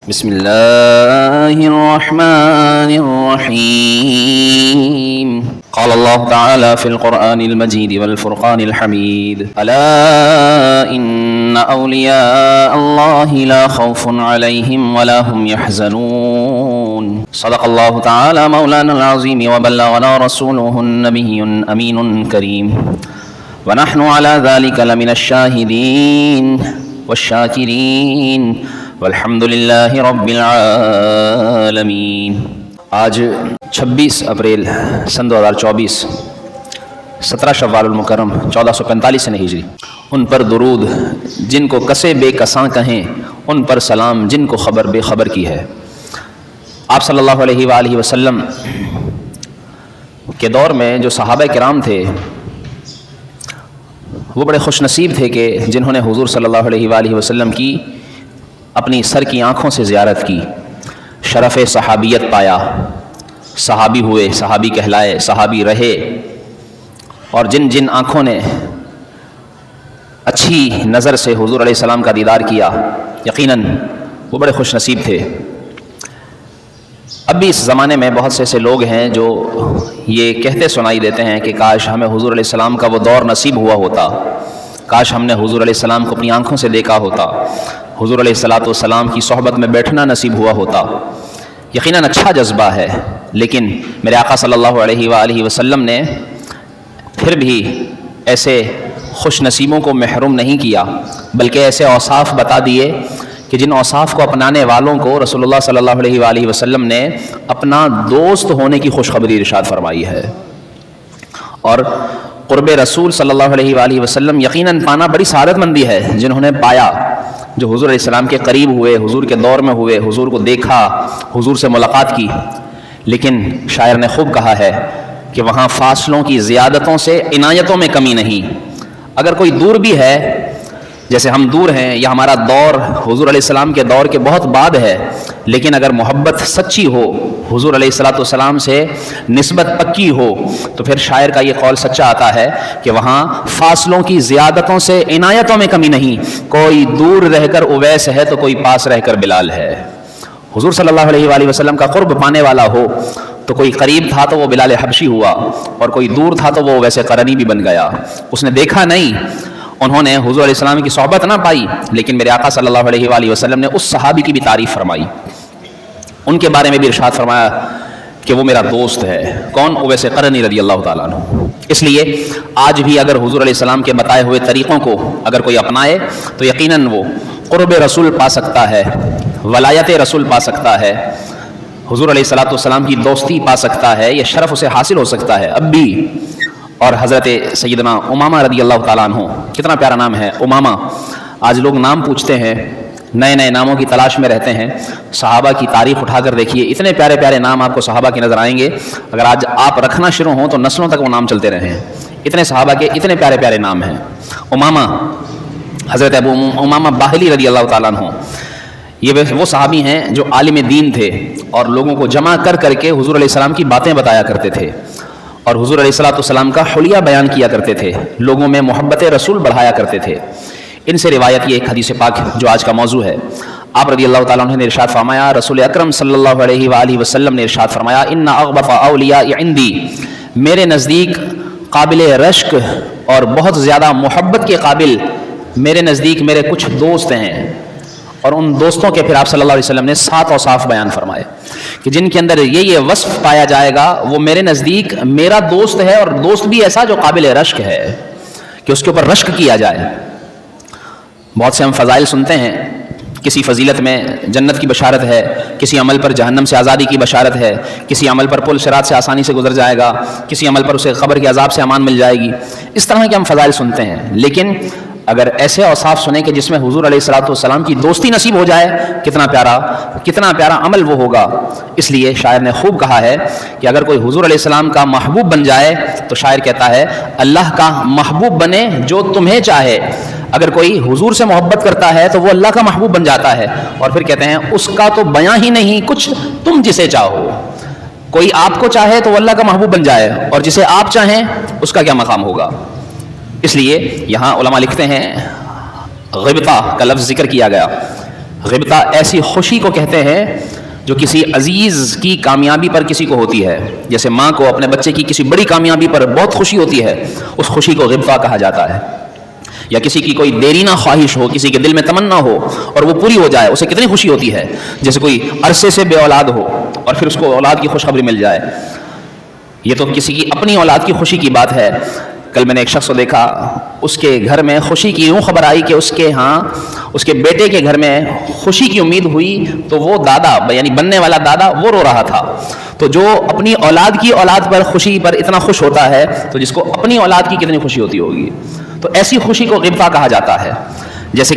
بسم الله الرحمن الرحيم. قال الله تعالى في القرآن المجيد والفرقان الحميد: ألا إن أولياء الله لا خوف عليهم ولا هم يحزنون. صدق الله تعالى مولانا العظيم وبلغنا رسوله النبي الأمين الكريم، ونحن على ذلك لمن الشاهدين والشاکرین والحمد للہ رب العالمین۔ آج 26 اپریل سن 2024، 17 شوال المکرم 1445 سن ہجری۔ ان پر درود جن کو کسے بے کساں کہیں، ان پر سلام جن کو خبر بے خبر کی ہے۔ آپ صلی اللہ علیہ وآلہ وسلم کے دور میں جو صحابہ کرام تھے وہ بڑے خوش نصیب تھے کہ جنہوں نے حضور صلی اللہ علیہ وآلہ وسلم کی اپنی سر کی آنکھوں سے زیارت کی، شرف صحابیت پایا، صحابی ہوئے، صحابی کہلائے، صحابی رہے، اور جن جن آنکھوں نے اچھی نظر سے حضور علیہ السلام کا دیدار کیا، یقیناً وہ بڑے خوش نصیب تھے۔ اب بھی اس زمانے میں بہت سے ایسے لوگ ہیں جو یہ کہتے سنائی دیتے ہیں کہ کاش ہمیں حضور علیہ السلام کا وہ دور نصیب ہوا ہوتا، کاش ہم نے حضور علیہ السلام کو اپنی آنکھوں سے دیکھا ہوتا، حضور علیہ السلام کی صحبت میں بیٹھنا نصیب ہوا ہوتا۔ یقیناً اچھا جذبہ ہے، لیکن میرے آقا صلی اللہ علیہ وآلہ وسلم نے پھر بھی ایسے خوش نصیبوں کو محروم نہیں کیا، بلکہ ایسے اوصاف بتا دیے کہ جن اوصاف کو اپنانے والوں کو رسول اللہ صلی اللہ علیہ وآلہ وسلم نے اپنا دوست ہونے کی خوشخبری ارشاد فرمائی ہے۔ اور قرب رسول صلی اللہ علیہ وآلہ وسلم یقیناً پانا بڑی سعادت مندی ہے جنہوں نے پایا، جو حضور علیہ السلام کے قریب ہوئے، حضور کے دور میں ہوئے، حضور کو دیکھا، حضور سے ملاقات کی۔ لیکن شاعر نے خوب کہا ہے کہ وہاں فاصلوں کی زیادتوں سے عنایتوں میں کمی نہیں۔ اگر کوئی دور بھی ہے، جیسے ہم دور ہیں یا ہمارا دور حضور علیہ السلام کے دور کے بہت بعد ہے، لیکن اگر محبت سچی ہو، حضور علیہ السلام سے نسبت پکی ہو، تو پھر شاعر کا یہ قول سچا آتا ہے کہ وہاں فاصلوں کی زیادتوں سے عنایتوں میں کمی نہیں۔ کوئی دور رہ کر اویس ہے تو کوئی پاس رہ کر بلال ہے۔ حضور صلی اللہ علیہ وآلہ وسلم کا قرب پانے والا ہو تو کوئی قریب تھا تو وہ بلال حبشی ہوا، اور کوئی دور تھا تو وہ ویسے قرنی بھی بن گیا۔ اس نے دیکھا نہیں، انہوں نے حضور علیہ السلام کی صحبت نہ پائی، لیکن میرے آقا صلی اللہ علیہ وآلہ وسلم نے اس صحابی کی بھی تعریف فرمائی، ان کے بارے میں بھی ارشاد فرمایا کہ وہ میرا دوست ہے۔ کون؟ اویس قرنی رضی اللہ تعالیٰ عنہ۔ اس لیے آج بھی اگر حضور علیہ السلام کے بتائے ہوئے طریقوں کو اگر کوئی اپنائے تو یقیناً وہ قرب رسول پا سکتا ہے، ولایت رسول پا سکتا ہے، حضور علیہ السلام کی دوستی پا سکتا ہے، یہ شرف اسے حاصل ہو سکتا ہے اب بھی۔ اور حضرت سیدنا امامہ رضی اللہ تعالیٰ عنہ، کتنا پیارا نام ہے امامہ۔ آج لوگ نام پوچھتے ہیں، نئے نئے ناموں کی تلاش میں رہتے ہیں۔ صحابہ کی تاریخ اٹھا کر دیکھیے، اتنے پیارے پیارے نام آپ کو صحابہ کے نظر آئیں گے۔ اگر آج آپ رکھنا شروع ہوں تو نسلوں تک وہ نام چلتے رہے ہیں۔ اتنے صحابہ کے اتنے پیارے پیارے نام ہیں۔ امامہ، حضرت ابو امامہ باہلی رضی اللہ تعالیٰ عنہ، یہ وہ صحابی ہیں جو عالم دین تھے اور لوگوں کو جمع کر کر کے حضور علیہ السلام کی باتیں بتایا کرتے تھے، اور حضور علیہ السلام کا حلیہ بیان کیا کرتے تھے، لوگوں میں محبت رسول بڑھایا کرتے تھے۔ ان سے روایت یہ ایک حدیث پاک جو آج کا موضوع ہے، آپ رضی اللہ تعالیٰ عنہ نے ارشاد فرمایا، رسول اکرم صلی اللہ علیہ وآلہ وسلم نے ارشاد فرمایا، ان اغبط اولیاء عندی، میرے نزدیک قابل رشک اور بہت زیادہ محبت کے قابل میرے نزدیک میرے کچھ دوست ہیں۔ اور ان دوستوں کے پھر آپ صلی اللہ علیہ وسلم نے 7 اوصاف بیان فرمائے کہ جن کے اندر یہ وصف پایا جائے گا وہ میرے نزدیک میرا دوست ہے، اور دوست بھی ایسا جو قابل رشک ہے کہ اس کے اوپر رشک کیا جائے۔ بہت سے ہم فضائل سنتے ہیں، کسی فضیلت میں جنت کی بشارت ہے، کسی عمل پر جہنم سے آزادی کی بشارت ہے، کسی عمل پر پل صراط سے آسانی سے گزر جائے گا، کسی عمل پر اسے قبر کے عذاب سے امان مل جائے گی۔ اس طرح کے ہم فضائل سنتے ہیں، لیکن اگر ایسے اوصاف سنیں کہ جس میں حضور علیہ السلام کی دوستی نصیب ہو جائے، کتنا پیارا عمل وہ ہوگا۔ اس لیے شاعر نے خوب کہا ہے کہ اگر کوئی حضور علیہ السلام کا محبوب بن جائے تو شاعر کہتا ہے، اللہ کا محبوب بنے جو تمہیں چاہے۔ اگر کوئی حضور سے محبت کرتا ہے تو وہ اللہ کا محبوب بن جاتا ہے، اور پھر کہتے ہیں اس کا تو بیاں ہی نہیں کچھ تم جسے چاہو۔ کوئی آپ کو چاہے تو وہ اللہ کا محبوب بن جائے، اور جسے آپ چاہیں اس کا کیا مقام ہوگا۔ اس لیے یہاں علماء لکھتے ہیں، غبطہ کا لفظ ذکر کیا گیا غبطہ ایسی خوشی کو کہتے ہیں جو کسی عزیز کی کامیابی پر کسی کو ہوتی ہے. جیسے ماں کو اپنے بچے کی کسی بڑی کامیابی پر بہت خوشی ہوتی ہے، اس خوشی کو غبطہ کہا جاتا ہے. یا کسی کی کوئی دیرینہ خواہش ہو، کسی کے دل میں تمنا ہو اور وہ پوری ہو جائے، اسے کتنی خوشی ہوتی ہے. جیسے کوئی عرصے سے بے اولاد ہو اور پھر اس کو اولاد کی خوشخبری مل جائے. یہ تو کسی کی اپنی اولاد کی خوشی کی بات ہے. کل میں نے ایک شخص کو دیکھا، اس کے گھر میں خوشی کی یوں خبر آئی کہ اس کے بیٹے کے گھر میں خوشی کی امید ہوئی، تو وہ دادا یعنی بننے والا دادا وہ رو رہا تھا. تو جو اپنی اولاد کی اولاد پر خوشی پر اتنا خوش ہوتا ہے تو جس کو اپنی اولاد کی کتنی خوشی ہوتی ہوگی. تو ایسی خوشی کو غبطہ کہا جاتا ہے. جیسے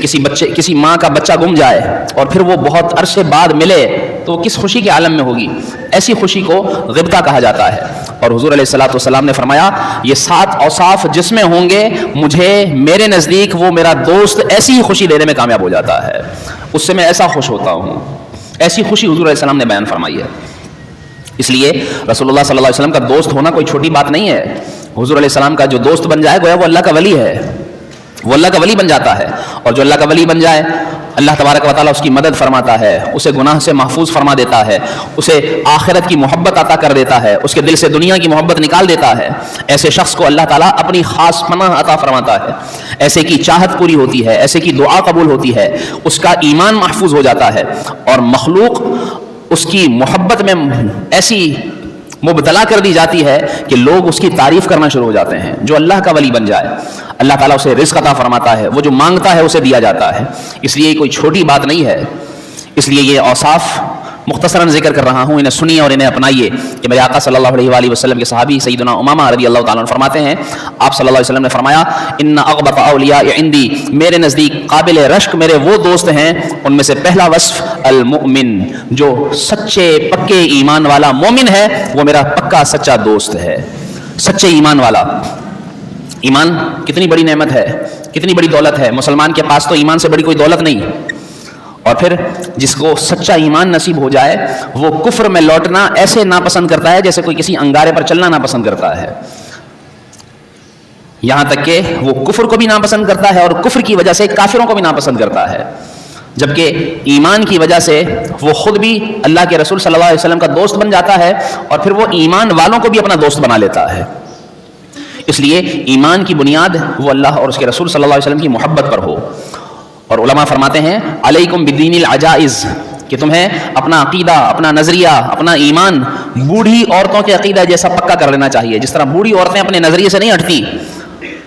کسی ماں کا بچہ گم جائے اور پھر وہ بہت عرصے بعد ملے تو وہ کس خوشی کے عالم میں ہوگی. ایسی خوشی کو غبطہ کہا جاتا ہے. اور حضور علیہ الصلوۃ والسلام نے فرمایا یہ 7 اوصاف جس میں ہوں گے میرے نزدیک وہ میرا دوست ایسی ہی خوشی دینے میں کامیاب ہو جاتا ہے، اس سے میں ایسا خوش ہوتا ہوں. ایسی خوشی حضور علیہ السلام نے بیان فرمائی ہے. اس لیے رسول اللہ صلی اللہ علیہ وسلم کا دوست ہونا کوئی چھوٹی بات نہیں ہے. حضور علیہ السلام کا جو دوست بن جائے گویا وہ اللہ کا ولی ہے، وہ اللہ کا ولی بن جاتا ہے. اور جو اللہ کا ولی بن جائے اللہ تبارک و تعالیٰ اس کی مدد فرماتا ہے، اسے گناہ سے محفوظ فرما دیتا ہے، اسے آخرت کی محبت عطا کر دیتا ہے، اس کے دل سے دنیا کی محبت نکال دیتا ہے. ایسے شخص کو اللہ تعالیٰ اپنی خاص پناہ عطا فرماتا ہے. ایسے کی چاہت پوری ہوتی ہے، ایسے کی دعا قبول ہوتی ہے، اس کا ایمان محفوظ ہو جاتا ہے اور مخلوق اس کی محبت میں ایسی مبتلا کر دی جاتی ہے کہ لوگ اس کی تعریف کرنا شروع ہو جاتے ہیں. جو اللہ کا ولی بن جائے اللہ تعالیٰ اسے رزق عطا فرماتا ہے، وہ جو مانگتا ہے اسے دیا جاتا ہے. اس لیے یہ کوئی چھوٹی بات نہیں ہے. اس لیے یہ اوصاف مختصراً ذکر کر رہا ہوں، انہیں سنیے اور انہیں اپنائیے کہ میرے آقا صلی اللہ علیہ وآلہ وسلم کے صحابی سیدنا امامہ رضی اللہ تعالیٰ عنہ فرماتے ہیں، آپ صلی اللہ علیہ وسلم نے فرمایا ان اغبط اولیاء عندی، میرے نزدیک قابل رشک میرے وہ دوست ہیں، ان میں سے پہلا وصف المؤمن، جو سچے پکے ایمان والا مومن ہے وہ میرا پکا سچا دوست ہے. سچے ایمان والا. ایمان کتنی بڑی نعمت ہے، کتنی بڑی دولت ہے. مسلمان کے پاس تو ایمان سے بڑی کوئی دولت نہیں. اور پھر جس کو سچا ایمان نصیب ہو جائے وہ کفر میں لوٹنا ایسے ناپسند کرتا ہے جیسے کوئی کسی انگارے پر چلنا ناپسند کرتا ہے. یہاں تک کہ وہ کفر کو بھی ناپسند کرتا ہے اور کفر کی وجہ سے کافروں کو بھی ناپسند کرتا ہے، جبکہ ایمان کی وجہ سے وہ خود بھی اللہ کے رسول صلی اللہ علیہ وسلم کا دوست بن جاتا ہے اور پھر وہ ایمان والوں کو بھی اپنا دوست بنا لیتا ہے. اس لیے ایمان کی بنیاد وہ اللہ اور اس کے رسول صلی اللہ علیہ وسلم کی محبت پر ہو. اور علماء فرماتے ہیں علیکم بدین العجائز، کہ تمہیں اپنا عقیدہ، اپنا نظریہ، اپنا ایمان بوڑھی عورتوں کے عقیدہ جیسا پکا کر لینا چاہیے. جس طرح بوڑھی عورتیں اپنے نظریے سے نہیں ہٹتی،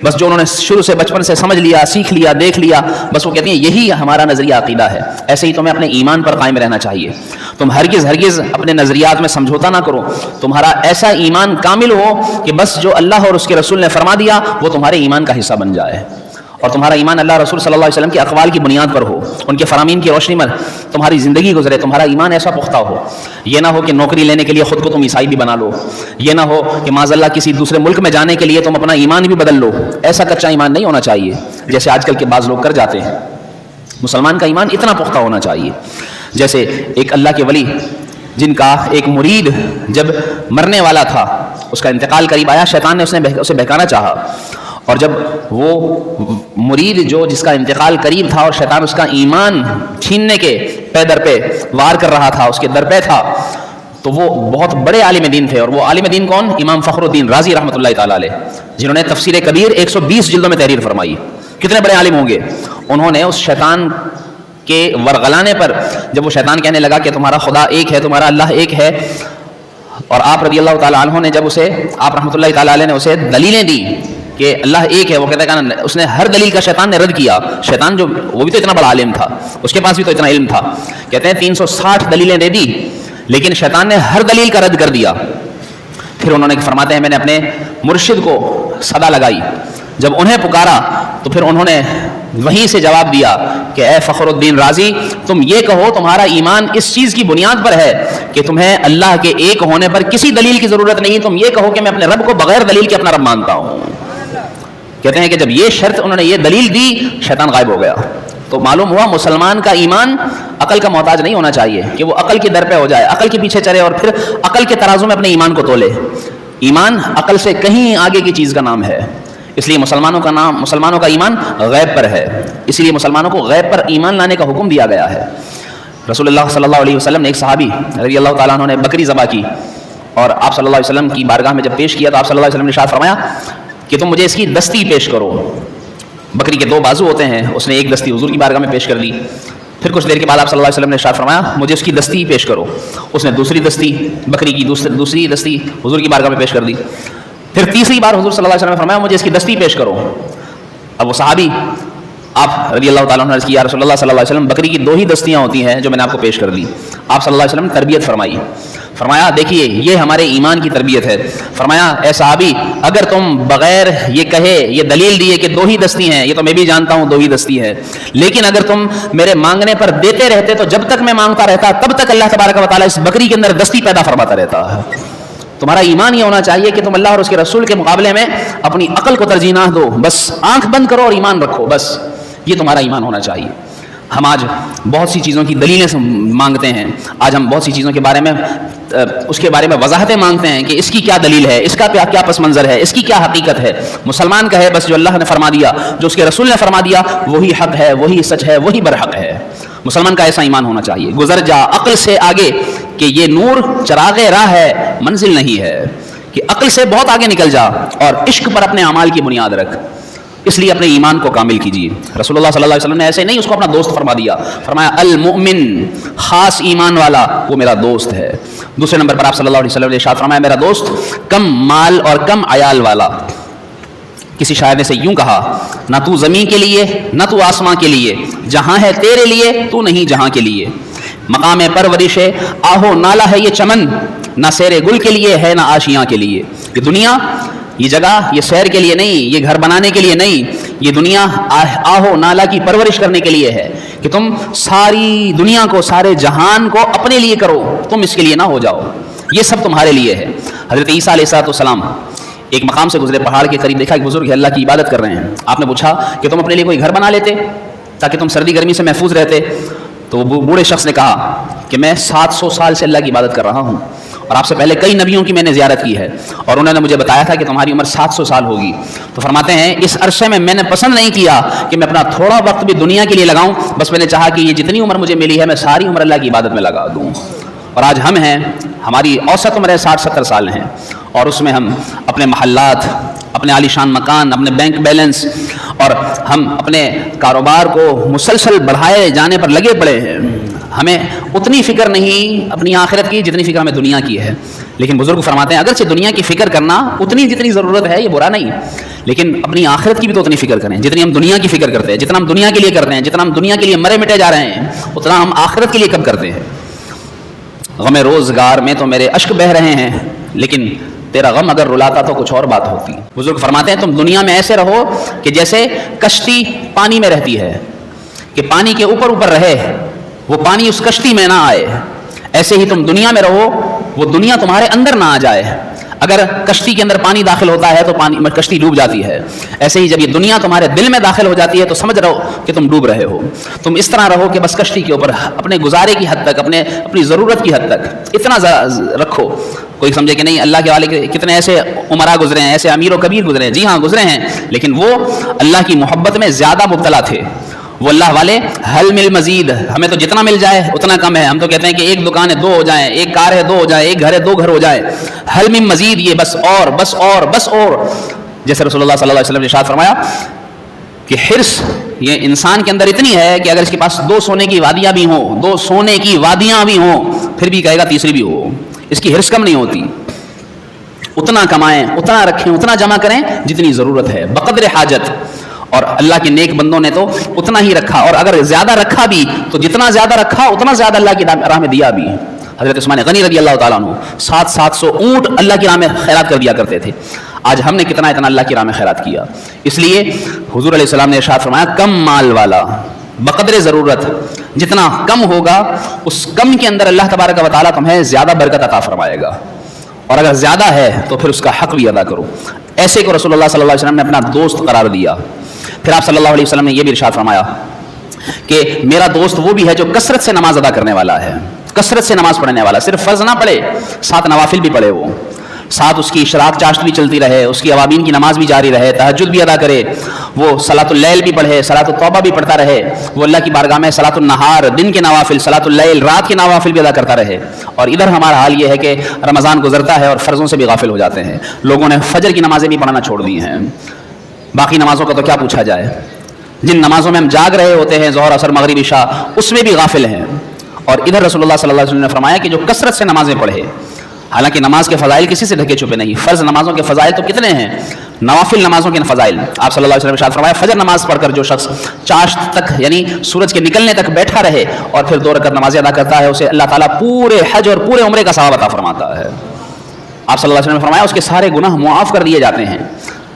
بس جو انہوں نے شروع سے بچپن سے سمجھ لیا، سیکھ لیا، دیکھ لیا، بس وہ کہتی ہیں یہی ہمارا نظریہ عقیدہ ہے. ایسے ہی تمہیں اپنے ایمان پر قائم رہنا چاہیے. تم ہرگز اپنے نظریات میں سمجھوتا نہ کرو. تمہارا ایسا ایمان کامل ہو کہ بس جو اللہ اور اس کے رسول نے فرما دیا وہ تمہارے ایمان کا حصہ بن جائے، اور تمہارا ایمان اللہ رسول صلی اللہ علیہ وسلم کے اقوال کی بنیاد پر ہو، ان کے فرامین کی روشنی میں تمہاری زندگی گزرے. تمہارا ایمان ایسا پختہ ہو. یہ نہ ہو کہ نوکری لینے کے لیے خود کو تم عیسائی بھی بنا لو، یہ نہ ہو کہ معاذ اللہ کسی دوسرے ملک میں جانے کے لیے تم اپنا ایمان بھی بدل لو. ایسا کچا ایمان نہیں ہونا چاہیے جیسے آج کل کے بعض لوگ کر جاتے ہیں. مسلمان کا ایمان اتنا پختہ ہونا چاہیے جیسے ایک اللہ کے ولی جن کا ایک مرید جب مرنے والا تھا، اس کا انتقال قریب آیا، شیطان نے اسے بہکانا چاہا، اور جب وہ مرید جو جس کا انتقال قریب تھا اور شیطان اس کا ایمان چھیننے کے پے در پہ وار کر رہا تھا، اس کے در پہ تھا، تو وہ بہت بڑے عالم دین تھے. اور وہ عالم دین کون؟ امام فخر الدین رازی رحمۃ اللہ تعالیٰ علیہ، جنہوں نے تفسیر کبیر 120 جلدوں میں تحریر فرمائی. کتنے بڑے عالم ہوں گے. انہوں نے اس شیطان کے ورغلانے پر جب وہ شیطان کہنے لگا کہ تمہارا خدا ایک ہے، تمہارا اللہ ایک ہے، اور آپ رضی اللہ تعالیٰ عنہ نے جب آپ رحمۃ اللہ تعالیٰ علیہ نے اسے دلیلیں دی کہ اللہ ایک ہے، وہ کہتا ہے کہ اس نے ہر دلیل کا شیطان نے رد کیا. شیطان جو وہ بھی تو اتنا بڑا عالم تھا، اس کے پاس بھی تو اتنا علم تھا. کہتے ہیں 360 دلیلیں دے دی لیکن شیطان نے ہر دلیل کا رد کر دیا. پھر انہوں نے فرماتے ہیں میں نے اپنے مرشد کو صدا لگائی، جب انہیں پکارا تو پھر انہوں نے وہیں سے جواب دیا کہ اے فخر الدین رازی، تم یہ کہو تمہارا ایمان اس چیز کی بنیاد پر ہے کہ تمہیں اللہ کے ایک ہونے پر کسی دلیل کی ضرورت نہیں. تم یہ کہو کہ میں اپنے رب کو بغیر دلیل کے اپنا رب مانتا ہوں. کہتے ہیں کہ جب یہ شرط انہوں نے یہ دلیل دی، شیطان غائب ہو گیا. تو معلوم ہوا مسلمان کا ایمان عقل کا محتاج نہیں ہونا چاہیے کہ وہ عقل کے در پہ ہو جائے، عقل کے پیچھے چلے اور پھر عقل کے ترازو میں اپنے ایمان کو تولے. ایمان عقل سے کہیں آگے کی چیز کا نام ہے. اس لیے مسلمانوں کا ایمان غیب پر ہے، اسی لیے مسلمانوں کو غیب پر ایمان لانے کا حکم دیا گیا ہے۔ رسول اللہ صلی اللہ علیہ وسلم نے ایک صحابی رضی اللہ تعالیٰ عنہ نے بکری ذبح کی اور آپ صلی اللہ علیہ وسلم کی بارگاہ میں جب پیش کیا تو آپ صلی اللہ علیہ وسلم نے ارشاد فرمایا کہ تم مجھے اس کی دستی پیش کرو۔ بکری کے 2 بازو ہوتے ہیں، اس نے ایک دستی حضور کی بارگاہ میں پیش کر دی۔ پھر کچھ دیر کے بعد آپ صلی اللہ علیہ وسلم نے ارشاد فرمایا مجھے اس کی دستی پیش کرو۔ اس نے دوسری دستی بکری کی دوسری دستی حضور کی بارگاہ میں پیش کر دی۔ پھر تیسری بار حضور صلی اللہ علیہ وسلم نے فرمایا مجھے اس کی دستی پیش کرو۔ اب وہ صحابی آپ رضی اللہ تعالیٰ عنہ نے کیا رسول اللہ صلی اللہ علیہ وسلم بکری کی 2 ہی دستیاں ہوتی ہیں جو میں نے آپ کو پیش کر دی۔ آپ صلی اللہ علیہ وسلم نے تربیت فرمائی، فرمایا دیکھیے یہ ہمارے ایمان کی تربیت ہے۔ فرمایا اے صحابی اگر تم بغیر یہ کہے یہ دلیل دیے کہ 2 ہی دستی ہیں، یہ تو میں بھی جانتا ہوں 2 ہی دستی ہے، لیکن اگر تم میرے مانگنے پر دیتے رہتے تو جب تک میں مانگتا رہتا تب تک اللہ تبارک و تعالیٰ اس بکری کے اندر دستی پیدا فرماتا رہتا ہے۔ تمہارا ایمان یہ ہونا چاہیے کہ تم اللہ اور اس کے رسول کے مقابلے میں اپنی عقل کو ترجیح نہ دو، بس آنکھ بند کرو اور ایمان رکھو، بس یہ تمہارا ایمان ہونا چاہیے۔ ہم آج بہت سی چیزوں کی دلیلیں مانگتے ہیں، آج ہم بہت سی چیزوں کے بارے میں اس کے بارے میں وضاحتیں مانگتے ہیں کہ اس کی کیا دلیل ہے، اس کا کیا پس منظر ہے، اس کی کیا حقیقت ہے۔ مسلمان کہے بس جو اللہ نے فرما دیا، جو اس کے رسول نے فرما دیا وہی حق ہے، وہی سچ ہے، وہی برحق ہے۔ مسلمان کا ایسا ایمان ہونا چاہیے۔ گزر جا عقل سے آگے کہ یہ نور چراغ راہ ہے، منزل نہیں ہے، کہ عقل سے بہت آگے نکل جا اور عشق پر اپنے اعمال کی بنیاد رکھ، اس لیے اپنے ایمان کو کامل کیجیے۔ رسول اللہ صلی اللہ علیہ وسلم نے ایسے نہیں اس کو اپنا دوست فرما دیا، فرمایا المؤمن خاص ایمان والا وہ میرا دوست ہے۔ دوسرے نمبر پر آپ صلی اللہ علیہ وسلم نے ارشاد فرمایا میرا دوست کم مال اور کم عیال والا۔ کسی شاعر نے سے یوں کہا نہ تو زمین کے لیے نہ تو آسماں کے لیے، جہاں ہے تیرے لیے تو نہیں جہاں کے لیے۔ مقام پرورش آہو نالا ہے یہ چمن، نہ سیر گل کے لیے ہے نہ آشیاں کے لیے۔ یہ دنیا، یہ جگہ یہ سیر کے لیے نہیں، یہ گھر بنانے کے لیے نہیں، یہ دنیا آہو نالا کی پرورش کرنے کے لیے ہے کہ تم ساری دنیا کو، سارے جہان کو اپنے لیے کرو، تم اس کے لیے نہ ہو جاؤ، یہ سب تمہارے لیے ہے۔ حضرت عیسیٰ علیہ السلام ایک مقام سے گزرے، پہاڑ کے قریب دیکھا کہ بزرگ اللہ کی عبادت کر رہے ہیں۔ آپ نے پوچھا کہ تم اپنے لیے کوئی گھر بنا لیتے تاکہ تم سردی گرمی سے محفوظ رہتے؟ تو وہ بوڑھے شخص نے کہا کہ میں 700 سال سے اللہ کی عبادت کر رہا ہوں اور آپ سے پہلے کئی نبیوں کی میں نے زیارت کی ہے اور انہوں نے مجھے بتایا تھا کہ تمہاری عمر 700 سال ہوگی۔ تو فرماتے ہیں اس عرصے میں نے پسند نہیں کیا کہ میں اپنا تھوڑا وقت بھی دنیا کے لیے لگاؤں، بس میں نے چاہا کہ یہ جتنی عمر مجھے ملی ہے میں ساری عمر اللہ کی عبادت میں لگا دوں۔ اور آج ہم ہیں، ہماری اوسط عمر 60-70 سال ہیں اور اس میں ہم اپنے محلات، اپنے عالیشان مکان، اپنے بینک بیلنس اور ہم اپنے کاروبار کو مسلسل بڑھائے جانے پر لگے پڑے ہیں۔ ہمیں اتنی فکر نہیں اپنی آخرت کی جتنی فکر ہمیں دنیا کی ہے۔ لیکن بزرگ فرماتے ہیں اگرچہ دنیا کی فکر کرنا اتنی جتنی ضرورت ہے یہ برا نہیں، لیکن اپنی آخرت کی بھی تو اتنی فکر کریں جتنی ہم دنیا کی فکر کرتے ہیں۔ جتنا ہم دنیا کے لیے کرتے ہیں، جتنا ہم دنیا کے لیے مرے مٹے جا رہے ہیں، اتنا ہم آخرت کے لیے کب کرتے ہیں؟ غم روزگار میں تو میرے اشک بہ رہے ہیں، لیکن تیرا غم اگر رلاتا تو کچھ اور بات ہوتی۔ بزرگ فرماتے ہیں تم دنیا میں ایسے رہو کہ جیسے کشتی پانی میں رہتی ہے، کہ پانی کے اوپر رہے، وہ پانی اس کشتی میں نہ آئے، ایسے ہی تم دنیا میں رہو، وہ دنیا تمہارے اندر نہ آ جائے۔ اگر کشتی کے اندر پانی داخل ہوتا ہے تو کشتی ڈوب جاتی ہے، ایسے ہی جب یہ دنیا تمہارے دل میں داخل ہو جاتی ہے تو سمجھ رہو کہ تم ڈوب رہے ہو۔ تم اس طرح رہو کہ بس کشتی کے اوپر اپنے گزارے کی حد تک، اپنی ضرورت کی حد تک اتنا رکھو۔ کوئی سمجھے کہ نہیں اللہ کے والے کتنے ایسے عمرا گزرے ہیں، ایسے امیر و کبیر گزرے ہیں، جی ہاں گزرے ہیں، لیکن وہ اللہ کی محبت میں زیادہ مبتلا تھے۔ وہ اللہ والے حل مل مزید، ہمیں تو جتنا مل جائے اتنا کم ہے۔ ہم تو کہتے ہیں کہ ایک دکان ہے 2 ہو جائیں، ایک کار ہے 2 ہو جائے، ایک گھر ہے 2 گھر ہو جائے۔ حل مل مزید یہ بس اور بس اور بس اور، جیسے رسول اللہ صلی اللہ علیہ وسلم نے ارشاد فرمایا کہ حرص یہ انسان کے اندر اتنی ہے کہ اگر اس کے پاس 2 سونے کی وادیاں بھی ہوں، 2 سونے کی وادیاں بھی ہوں، پھر بھی کہے گا تیسری بھی ہو۔ اس کی حرص کم نہیں ہوتی۔ اتنا کمائیں، اتنا رکھیں، اتنا جمع کریں جتنی ضرورت ہے بقدر حاجت۔ اور اللہ کے نیک بندوں نے تو اتنا ہی رکھا، اور اگر زیادہ رکھا بھی تو جتنا زیادہ رکھا اتنا زیادہ اللہ کی راہ میں دیا بھی۔ حضرت عثمان غنی رضی اللہ تعالیٰ عنہ 700 اونٹ اللہ کی راہ میں خیرات کر دیا کرتے تھے۔ آج ہم نے کتنا اتنا اللہ کی راہ میں خیرات کیا؟ اس لیے حضور علیہ السلام نے ارشاد فرمایا کم مال والا بقدر ضرورت، جتنا کم ہوگا اس کم کے اندر اللہ تبارک و تعالیٰ تمہیں زیادہ برکت عطا فرمائے گا، اور اگر زیادہ ہے تو پھر اس کا حق بھی ادا کرو۔ ایسے کو رسول اللہ صلی اللہ علیہ وسلم نے اپنا دوست قرار دیا۔ پھر آپ صلی اللہ علیہ وسلم نے یہ بھی ارشاد فرمایا کہ میرا دوست وہ بھی ہے جو کثرت سے نماز ادا کرنے والا ہے، کثرت سے نماز پڑھنے والا، صرف فرض نہ پڑھے، 7 نوافل بھی پڑھے وہ۔ ساتھ اس کی اشراق چاشت بھی چلتی رہے، اس کی اوابین کی نماز بھی جاری رہے، تہجد بھی ادا کرے، وہ صلاۃ اللیل بھی پڑھے، صلاۃ التوبہ بھی پڑھتا رہے، وہ اللہ کی بارگاہ میں صلاۃ النہار دن کے نوافل، صلاۃ اللیل رات کے نوافل بھی ادا کرتا رہے۔ اور ادھر ہمارا حال یہ ہے کہ رمضان گزرتا ہے اور فرضوں سے بھی غافل ہو جاتے ہیں، لوگوں نے فجر کی نمازیں بھی پڑھنا چھوڑ دی ہیں، باقی نمازوں کا تو کیا پوچھا جائے، جن نمازوں میں ہم جاگ رہے ہوتے ہیں ظہر عصر مغرب عشاء اس میں بھی غافل ہیں۔ اور ادھر رسول اللہ صلی اللہ علیہ وسلم نے فرمایا کہ جو کثرت سے نمازیں پڑھے، حالانکہ نماز کے فضائل کسی سے ڈھکے چھپے نہیں، فرض نمازوں کے فضائل تو کتنے ہیں، نوافل نمازوں کے فضائل آپ صلی اللہ علیہ وسلم نے ارشاد فرمایا فجر نماز پڑھ کر جو شخص چاشت تک یعنی سورج کے نکلنے تک بیٹھا رہے اور پھر 2 رکعت نمازیں ادا کرتا ہے، اسے اللہ تعالیٰ پورے حج اور پورے عمرے کا ثواب عطا فرماتا ہے۔ آپ صلی اللہ علیہ وسلم نے فرمایا اس کے سارے گناہ معاف کر دیے جاتے ہیں۔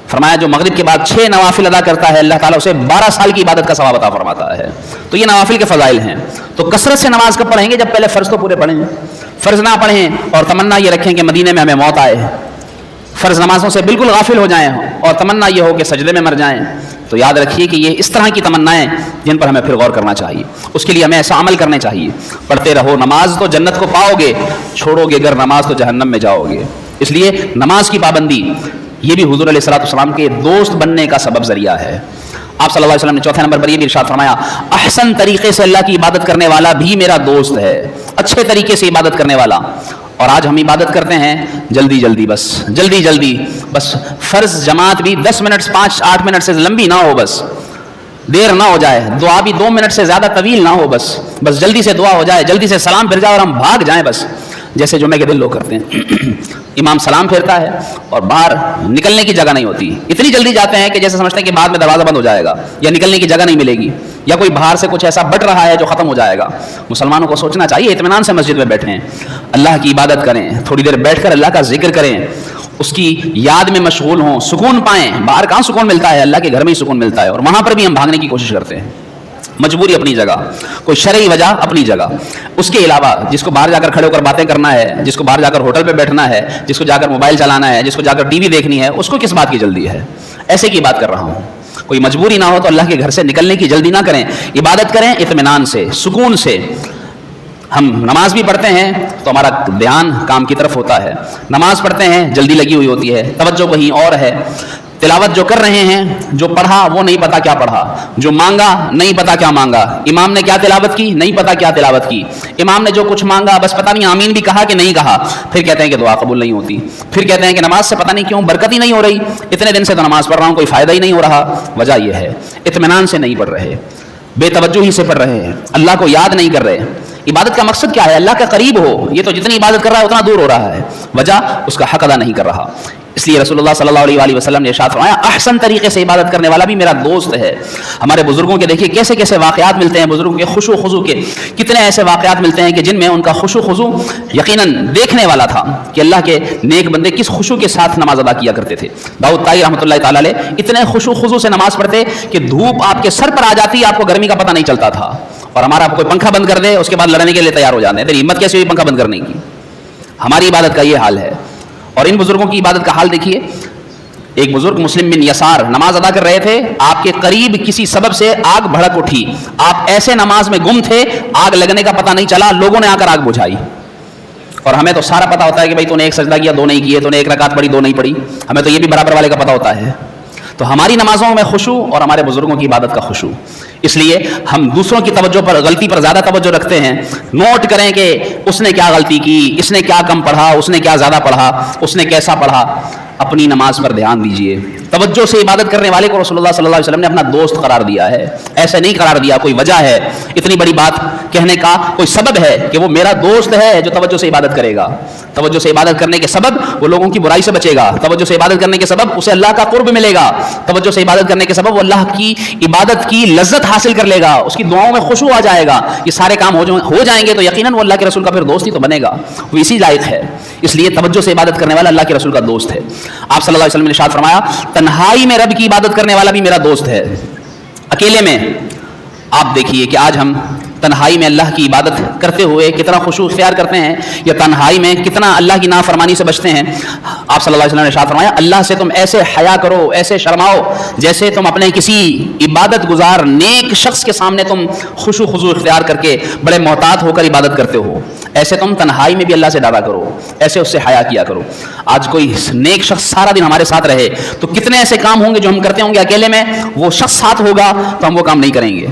فرمایا جو مغرب کے بعد 6 نوافل ادا کرتا ہے اللہ تعالیٰ اسے 12 سال کی عبادت کا ثواب عطا فرماتا ہے۔ تو یہ نوافل کے فضائل ہیں۔ تو کثرت سے نماز کب پڑھیں گے؟ جب پہلے فرض تو پورے پڑھیں، فرض نہ پڑھیں اور تمنا یہ رکھیں کہ مدینے میں ہمیں موت آئے، فرض نمازوں سے بالکل غافل ہو جائیں اور تمنا یہ ہو کہ سجدے میں مر جائیں، تو یاد رکھیے کہ یہ اس طرح کی تمنائیں جن پر ہمیں پھر غور کرنا چاہیے، اس کے لیے ہمیں ایسا عمل کرنے چاہیے۔ پڑھتے رہو نماز تو جنت کو پاؤ گے، چھوڑو گے اگر نماز تو جہنم میں جاؤ گے۔ اس لیے نماز کی پابندی یہ بھی حضور علیہ الصلوۃ والسلام کے دوست بننے کا سبب ذریعہ ہے۔ آپ صلی اللہ علیہ وسلم نے 4 نمبر پر یہ بھی ارشاد فرمایا احسن طریقے سے اللہ کی عبادت کرنے والا بھی میرا دوست ہے، اچھے طریقے سے عبادت کرنے والا۔ اور آج ہم عبادت کرتے ہیں جلدی جلدی بس فرض جماعت بھی 10 منٹ 5-8 منٹ سے لمبی نہ ہو، بس دیر نہ ہو جائے، دعا بھی 2 منٹ سے زیادہ طویل نہ ہو، بس جلدی سے دعا ہو جائے، جلدی سے سلام پھر جائے اور ہم بھاگ جائیں، بس جیسے جمعے کے دن لوگ کرتے ہیں امام سلام پھیرتا ہے اور باہر نکلنے کی جگہ نہیں ہوتی، اتنی جلدی جاتے ہیں کہ جیسے سمجھتے ہیں کہ بعد میں دروازہ بند ہو جائے گا یا نکلنے کی جگہ نہیں ملے گی یا کوئی باہر سے کچھ ایسا بٹ رہا ہے جو ختم ہو جائے گا۔ مسلمانوں کو سوچنا چاہیے اطمینان سے مسجد میں بیٹھیں، اللہ کی عبادت کریں، تھوڑی دیر بیٹھ کر اللہ کا ذکر کریں، اس کی یاد میں مشغول ہوں، سکون پائیں۔ باہر کہاں سکون ملتا ہے؟ اللہ کے گھر میں ہی سکون ملتا ہے، اور وہاں پر بھی ہم بھاگنے کی کوشش کرتے ہیں۔ مجبوری اپنی جگہ، کوئی شرعی وجہ اپنی جگہ، اس کے علاوہ جس کو باہر جا کر کھڑے ہو کر باتیں کرنا ہے، جس کو باہر جا کر ہوٹل پہ بیٹھنا ہے، جس کو جا کر موبائل چلانا ہے، جس کو جا کر ٹی وی دیکھنی ہے، اس کو کس بات کی جلدی ہے؟ ایسے کی بات کر رہا ہوں۔ کوئی مجبوری نہ ہو تو اللہ کے گھر سے نکلنے کی جلدی نہ کریں، عبادت کریں اطمینان سے، سکون سے۔ ہم نماز بھی پڑھتے ہیں تو ہمارا دھیان کام کی طرف ہوتا ہے، نماز پڑھتے ہیں جلدی لگی ہوئی ہوتی ہے، توجہ کہیں اور ہے، تلاوت جو کر رہے ہیں، جو پڑھا وہ نہیں پتا کیا پڑھا، جو مانگا نہیں پتا کیا مانگا، امام نے کیا تلاوت کی نہیں پتا کیا تلاوت کی، امام نے جو کچھ مانگا بس پتہ نہیں آمین بھی کہا کہ نہیں کہا، پھر کہتے ہیں کہ دعا قبول نہیں ہوتی، پھر کہتے ہیں کہ نماز سے پتہ نہیں کیوں برکت ہی نہیں ہو رہی، اتنے دن سے تو نماز پڑھ رہا ہوں کوئی فائدہ ہی نہیں ہو رہا۔ وجہ یہ ہے اطمینان سے نہیں پڑھ رہے، بے توجہی سے پڑھ رہے ہیں، اللہ کو یاد نہیں کر رہے۔ عبادت کا مقصد کیا ہے؟ اللہ کے قریب ہو، یہ تو جتنی عبادت کر رہا ہے اتنا دور ہو رہا ہے، وجہ اس کا حق ادا نہیں کر رہا۔ اس لیے رسول اللہ صلی اللہ علیہ وآلہ وسلم نے ارشاد فرمایا احسن طریقے سے عبادت کرنے والا بھی میرا دوست ہے۔ ہمارے بزرگوں کے دیکھیے کیسے کیسے واقعات ملتے ہیں، بزرگوں کے خشوع و خضوع کے کتنے ایسے واقعات ملتے ہیں کہ جن میں ان کا خشوع و خضوع یقیناً دیکھنے والا تھا کہ اللہ کے نیک بندے کس خشوع کے ساتھ نماز ادا کیا کرتے تھے۔ داؤد طائی رحمۃ اللہ تعالیٰ علیہ اتنے خشوع و خضوع سے نماز پڑھتے کہ دھوپ آپ کے سر پر آ جاتی آپ کو گرمی کا پتہ نہیں چلتا تھا، اور ہمارا کوئی پنکھا بند کر دے اس کے بعد لڑنے کے لیے تیار ہو جاتے ہیں، تیری ہمت کیسے ہوئی پنکھا بند کرنے کی؟ ہماری عبادت کا یہ حال ہے، اور ان بزرگوں کی عبادت کا حال دیکھیے۔ ایک بزرگ مسلم بن یسار نماز ادا کر رہے تھے، آپ کے قریب کسی سبب سے آگ بھڑک اٹھی، آپ ایسے نماز میں گم تھے آگ لگنے کا پتہ نہیں چلا، لوگوں نے آ کر آگ بجھائی۔ اور ہمیں تو سارا پتہ ہوتا ہے کہ بھائی تو نے ایک سجدہ کیا 2 نہیں کیے، تو نے 1 رکعت پڑھی 2 نہیں پڑھی، ہمیں تو یہ بھی برابر والے کا پتہ ہوتا ہے۔ تو ہماری نمازوں میں خشوع اور ہمارے بزرگوں کی عبادت کا خشوع، اس لیے ہم دوسروں کی توجہ پر غلطی پر زیادہ توجہ رکھتے ہیں۔ نوٹ کریں کہ اس نے کیا غلطی کی، اس نے کیا کم پڑھا، اس نے کیا زیادہ پڑھا، اس نے کیسا پڑھا۔ اپنی نماز پر دھیان دیجئے۔ توجہ سے عبادت کرنے والے کو رسول اللہ صلی اللہ علیہ وسلم نے اپنا دوست قرار دیا ہے، ایسے نہیں قرار دیا، کوئی وجہ ہے، اتنی بڑی بات کہنے کا کوئی سبب ہے کہ وہ میرا دوست ہے جو توجہ سے عبادت کرے گا۔ توجہ سے عبادت کرنے کے سبب وہ لوگوں کی برائی سے بچے گا، توجہ سے عبادت کرنے کے سبب اسے اللہ کا قرب ملے گا، توجہ سے عبادت کرنے کے سبب وہ اللہ کی عبادت کی لذت حاصل کر لے گا، اس کی دعاؤں میں خشوع آ جائے گا۔ یہ سارے کام ہو جائیں گے تو یقیناً وہ اللہ کے رسول کا پھر دوست ہی تو بنے گا، وہ اسی لائق ہے۔ اس لیے توجہ سے عبادت کرنے والا اللہ کے رسول کا دوست ہے۔ آپ صلی اللہ علیہ وسلم نے ارشاد فرمایا تنہائی میں رب کی عبادت کرنے والا بھی میرا دوست ہے۔ اکیلے میں آپ دیکھیے کہ آج ہم تنہائی میں اللہ کی عبادت کرتے ہوئے کتنا خشوع اختیار کرتے ہیں یا تنہائی میں کتنا اللہ کی نافرمانی سے بچتے ہیں. آپ صلی اللہ علیہ وسلم نے ارشاد فرمایا اللہ سے تم ایسے حیا کرو, ایسے شرماؤ جیسے تم اپنے کسی عبادت گزار نیک شخص کے سامنے تم خشوع خضوع اختیار کر کے بڑے محتاط ہو کر عبادت کرتے ہو. ایسے تم تنہائی میں بھی اللہ سے ڈرا کرو, ایسے اس سے حیا کیا کرو. آج کوئی نیک شخص سارا دن ہمارے ساتھ رہے تو کتنے ایسے کام ہوں گے جو ہم کرتے ہوں گے اکیلے میں, وہ شخص ساتھ ہوگا تو ہم وہ کام نہیں کریں گے.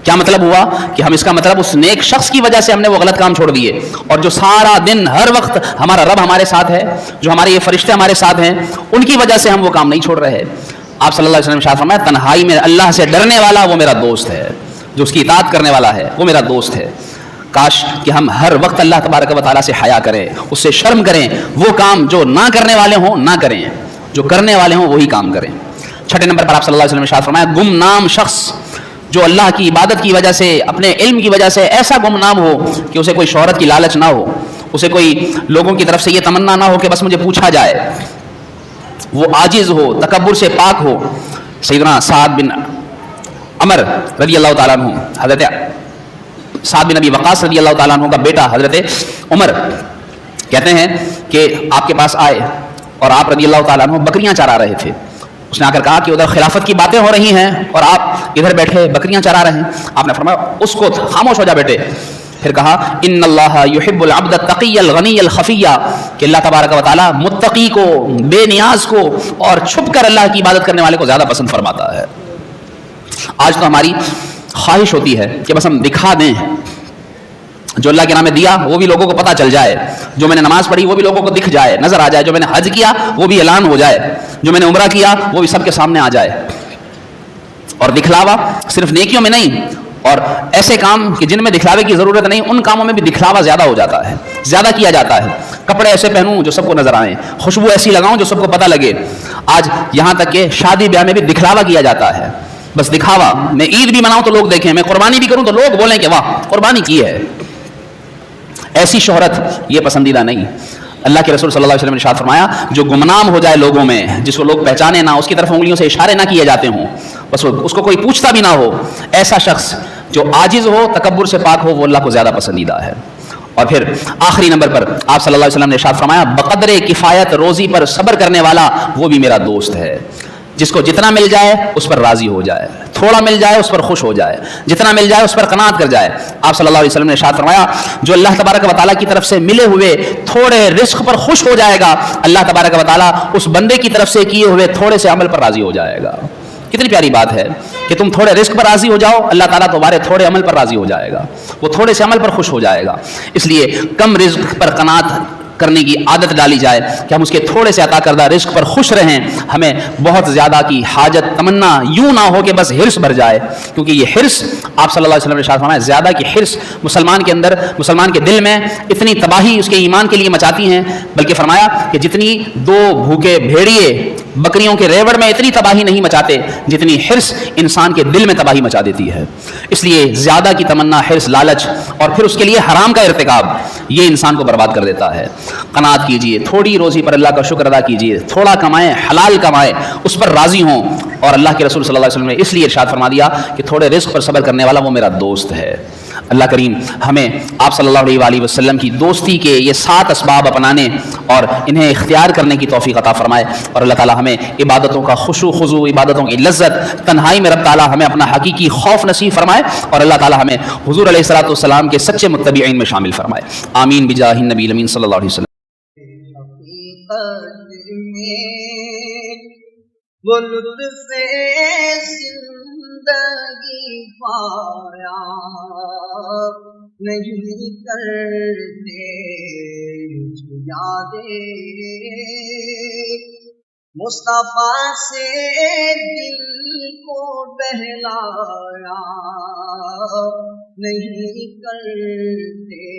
کیا مطلب ہوا کہ ہم اس کا مطلب اس نیک شخص کی وجہ سے ہم نے وہ غلط کام چھوڑ دیے, اور جو سارا دن ہر وقت ہمارا رب ہمارے ساتھ ہے, جو ہمارے یہ فرشتے ہمارے ساتھ ہیں, ان کی وجہ سے ہم وہ کام نہیں چھوڑ رہے. آپ صلی اللہ علیہ وسلم نے ارشاد فرمایا تنہائی میں اللہ سے ڈرنے والا وہ میرا دوست ہے, جو اس کی اطاعت کرنے والا ہے وہ میرا دوست ہے. کاش کہ ہم ہر وقت اللہ تبارک و تعالیٰ سے حیا کریں, اس سے شرم کریں, وہ کام جو نہ کرنے والے ہوں نہ کریں, جو کرنے والے ہوں وہی کام کریں. چھٹے نمبر پر آپ صلی اللہ علیہ وسلم نے ارشاد فرمایا گمنام شخص جو اللہ کی عبادت کی وجہ سے, اپنے علم کی وجہ سے ایسا گمنام ہو کہ اسے کوئی شہرت کی لالچ نہ ہو, اسے کوئی لوگوں کی طرف سے یہ تمنا نہ ہو کہ بس مجھے پوچھا جائے, وہ عاجز ہو, تکبر سے پاک ہو. سیدنا سعد بن عمر رضی اللہ تعالیٰ عنہ, حضرت سعد بن ابی وقاص رضی اللہ تعالیٰ عنہ کا بیٹا حضرت عمر کہتے ہیں کہ آپ کے پاس آئے اور آپ رضی اللہ تعالیٰ عنہ بکریاں چرا رہے تھے. اس نے آ کر کہا کہ ادھر خلافت کی باتیں ہو رہی ہیں اور آپ ادھر بیٹھے بکریاں چرا رہے ہیں. آپ نے فرمایا اس کو خاموش ہو جا بیٹے. پھر کہا ان اللہ یحب العبد التقی الغنی الخفیہ, کہ اللہ تبارک و تعالیٰ متقی کو, بے نیاز کو اور چھپ کر اللہ کی عبادت کرنے والے کو زیادہ پسند فرماتا ہے. آج تو ہماری خواہش ہوتی ہے کہ بس ہم دکھا دیں, جو اللہ کے نام میں دیا وہ بھی لوگوں کو پتہ چل جائے, جو میں نے نماز پڑھی وہ بھی لوگوں کو دکھ جائے, نظر آ جائے, جو میں نے حج کیا وہ بھی اعلان ہو جائے, جو میں نے عمرہ کیا وہ بھی سب کے سامنے آ جائے. اور دکھلاوا صرف نیکیوں میں نہیں, اور ایسے کام کہ جن میں دکھلاوے کی ضرورت نہیں ان کاموں میں بھی دکھلاوا زیادہ ہو جاتا ہے, زیادہ کیا جاتا ہے. کپڑے ایسے پہنوں جو سب کو نظر آئیں, خوشبو ایسی لگاؤں جو سب کو پتہ لگے. آج یہاں تک کہ شادی بیاہ میں بھی دکھلاوا کیا جاتا ہے, بس دکھاوا. میں عید بھی مناؤں تو لوگ دیکھیں, میں قربانی بھی کروں تو لوگ بولیں کہ واہ قربانی کی ہے. ایسی شہرت یہ پسندیدہ نہیں. اللہ کے رسول صلی اللہ علیہ وسلم نے ارشاد فرمایا جو گمنام ہو جائے لوگوں میں, جس کو لوگ پہچانے نہ, اس کی طرف انگلیوں سے اشارے نہ کیے جاتے ہوں, بس اس کو کوئی پوچھتا بھی نہ ہو, ایسا شخص جو عاجز ہو, تکبر سے پاک ہو, وہ اللہ کو زیادہ پسندیدہ ہے. اور پھر آخری نمبر پر آپ صلی اللہ علیہ وسلم نے ارشاد فرمایا بقدر کفایت روزی پر صبر کرنے والا وہ بھی میرا دوست ہے. جس کو جتنا مل جائے اس پر راضی ہو جائے, تھوڑا مل جائے اس پر خوش ہو جائے, جتنا مل جائے اس پر قناعت کر جائے. آپ صلی اللہ علیہ وسلم نے ارشاد فرمایا جو اللہ تبارک و تعالیٰ کی طرف سے ملے ہوئے تھوڑے رزق پر خوش ہو جائے گا, اللہ تبارک و تعالیٰ اس بندے کی طرف سے کیے ہوئے تھوڑے سے عمل پر راضی ہو جائے گا. کتنی پیاری بات ہے کہ تم تھوڑے رزق پر راضی ہو جاؤ, اللہ تعالیٰ تمہارے تھوڑے عمل پر راضی ہو جائے گا, وہ تھوڑے سے عمل پر خوش ہو جائے گا. اس لیے کم رزق پر قناعت کرنے کی عادت ڈالی جائے کہ ہم اس کے تھوڑے سے عطا کردہ رزق پر خوش رہیں. ہمیں بہت زیادہ کی حاجت تمنا یوں نہ ہو کہ بس حرص بھر جائے, کیونکہ یہ حرص آپ صلی اللہ علیہ وسلم نے ارشاد فرمایا زیادہ کی حرص مسلمان کے اندر, مسلمان کے دل میں اتنی تباہی اس کے ایمان کے لیے مچاتی ہیں. بلکہ فرمایا کہ جتنی دو بھوکے بھیڑیے بکریوں کے ریوڑ میں اتنی تباہی نہیں مچاتے جتنی حرص انسان کے دل میں تباہی مچا دیتی ہے. اس لیے زیادہ کی تمنا, حرص, لالچ اور پھر اس کے لیے حرام کا ارتکاب, یہ انسان کو برباد کر دیتا ہے. قناعت کیجئے, تھوڑی روزی پر اللہ کا شکر ادا کیجئے, تھوڑا کمائیں, حلال کمائیں, اس پر راضی ہوں. اور اللہ کے رسول صلی اللہ علیہ وسلم نے اس لیے ارشاد فرما دیا کہ تھوڑے رزق پر صبر کرنے والا وہ میرا دوست ہے. اللہ کریم ہمیں آپ صلی اللہ علیہ وآلہ وسلم کی دوستی کے یہ 7 اسباب اپنانے اور انہیں اختیار کرنے کی توفیق عطا فرمائے. اور اللہ تعالی ہمیں عبادتوں کا خشوع خضوع, عبادتوں کی لذت, تنہائی میں رب تعالی ہمیں اپنا حقیقی خوف نصیب فرمائے. اور اللہ تعالی ہمیں حضور علیہ الصلوۃ والسلام کے سچے متبعین میں شامل فرمائے. آمین بجاہ النبی الامین صلی اللہ علیہ وسلم. وہ لطف زندگی پایا نہیں کرتے یادیں, مصطفیٰ سے دل کو بہلایا نہیں کرتے